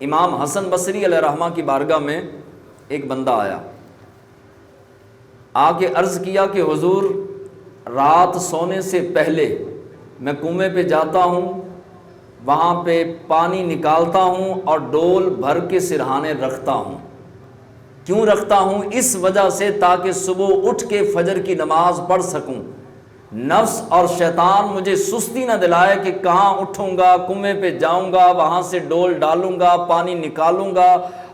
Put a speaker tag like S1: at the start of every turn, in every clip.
S1: امام حسن بصری علیہ رحمہ کی بارگاہ میں ایک بندہ آیا، آ کے عرض کیا کہ حضور رات سونے سے پہلے میں کنویں پہ جاتا ہوں، وہاں پہ پانی نکالتا ہوں اور ڈول بھر کے سرہانے رکھتا ہوں۔ کیوں رکھتا ہوں؟ اس وجہ سے تاکہ صبح اٹھ کے فجر کی نماز پڑھ سکوں، نفس اور شیطان مجھے سستی نہ دلائے کہ کہاں اٹھوں گا، کنویں پہ جاؤں گا، وہاں سے ڈول ڈالوں گا، پانی نکالوں گا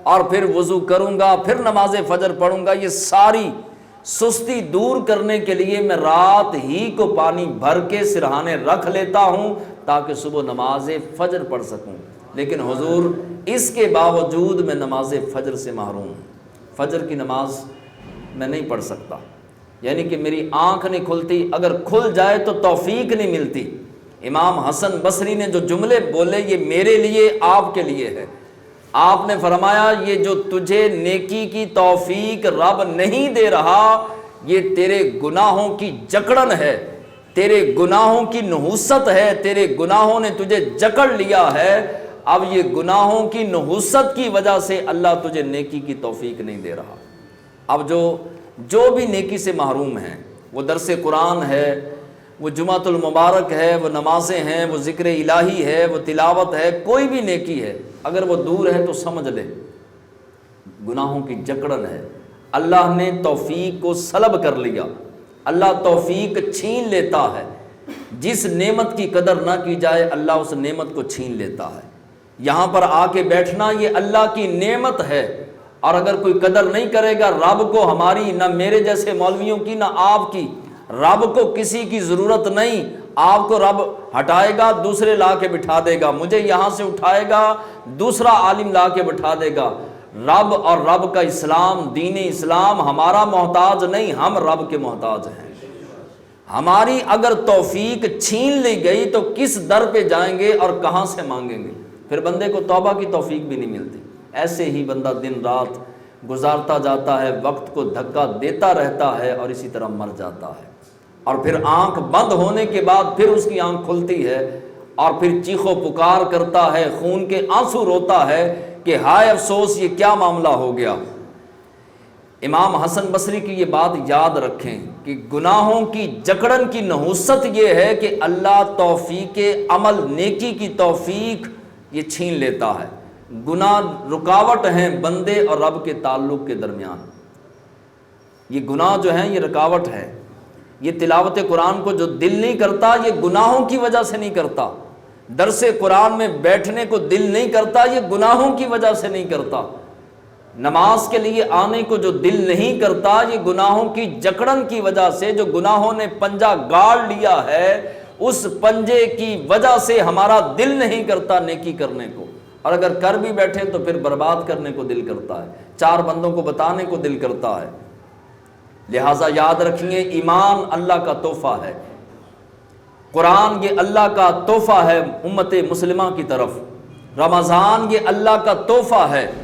S1: اور پھر وضو کروں گا، پھر نماز فجر پڑھوں گا۔ یہ ساری سستی دور کرنے کے لیے میں رات ہی کو پانی بھر کے سرہانے رکھ لیتا ہوں تاکہ صبح نماز فجر پڑھ سکوں۔ لیکن حضور اس کے باوجود میں نماز فجر سے محروم ہوں، فجر کی نماز میں نہیں پڑھ سکتا، یعنی کہ میری آنکھ نہیں کھلتی، اگر کھل جائے تو توفیق نہیں ملتی۔ امام حسن بصری نے جو جملے بولے یہ میرے لیے، آپ کے لیے ہے۔ آپ نے فرمایا یہ جو تجھے نیکی کی توفیق رب نہیں دے رہا، یہ تیرے گناہوں کی جکڑن ہے، تیرے گناہوں کی نحوست ہے، تیرے گناہوں نے تجھے جکڑ لیا ہے۔ اب یہ گناہوں کی نحوست کی وجہ سے اللہ تجھے نیکی کی توفیق نہیں دے رہا۔ اب جو بھی نیکی سے محروم ہیں، وہ درس قرآن ہے، وہ جمعۃ المبارک ہے، وہ نمازیں ہیں، وہ ذکر الہی ہے، وہ تلاوت ہے، کوئی بھی نیکی ہے، اگر وہ دور ہے تو سمجھ لے گناہوں کی جکڑن ہے۔ اللہ نے توفیق کو سلب کر لیا، اللہ توفیق چھین لیتا ہے۔ جس نعمت کی قدر نہ کی جائے اللہ اس نعمت کو چھین لیتا ہے۔ یہاں پر آ کے بیٹھنا یہ اللہ کی نعمت ہے، اور اگر کوئی قدر نہیں کرے گا رب کو، ہماری نہ میرے جیسے مولویوں کی نہ آپ کی، رب کو کسی کی ضرورت نہیں۔ آپ کو رب ہٹائے گا دوسرے لا کے بٹھا دے گا، مجھے یہاں سے اٹھائے گا دوسرا عالم لا کے بٹھا دے گا۔ رب اور رب کا اسلام، دین اسلام ہمارا محتاج نہیں، ہم رب کے محتاج ہیں۔ ہماری اگر توفیق چھین لی گئی تو کس در پہ جائیں گے اور کہاں سے مانگیں گے؟ پھر بندے کو توبہ کی توفیق بھی نہیں ملتی۔ ایسے ہی بندہ دن رات گزارتا جاتا ہے، وقت کو دھکا دیتا رہتا ہے اور اسی طرح مر جاتا ہے، اور پھر آنکھ بند ہونے کے بعد پھر اس کی آنکھ کھلتی ہے اور پھر چیخ و پکار کرتا ہے، خون کے آنسو روتا ہے کہ ہائے افسوس یہ کیا معاملہ ہو گیا۔ امام حسن بصری کی یہ بات یاد رکھیں کہ گناہوں کی جکڑن کی نحوست یہ ہے کہ اللہ توفیق عمل، نیکی کی توفیق یہ چھین لیتا ہے۔ گناہ رکاوٹ ہیں بندے اور رب کے تعلق کے درمیان، یہ گناہ جو ہیں یہ رکاوٹ ہے۔ یہ تلاوت قرآن کو جو دل نہیں کرتا یہ گناہوں کی وجہ سے نہیں کرتا، درس قرآن میں بیٹھنے کو دل نہیں کرتا یہ گناہوں کی وجہ سے نہیں کرتا، نماز کے لیے آنے کو جو دل نہیں کرتا یہ گناہوں کی جکڑن کی وجہ سے، جو گناہوں نے پنجہ گاڑ لیا ہے اس پنجے کی وجہ سے ہمارا دل نہیں کرتا نیکی کرنے کو، اور اگر کر بھی بیٹھے تو پھر برباد کرنے کو دل کرتا ہے، چار بندوں کو بتانے کو دل کرتا ہے۔ لہٰذا یاد رکھیے ایمان اللہ کا تحفہ ہے، قرآن یہ اللہ کا تحفہ ہے امت مسلمہ کی طرف، رمضان یہ اللہ کا تحفہ ہے۔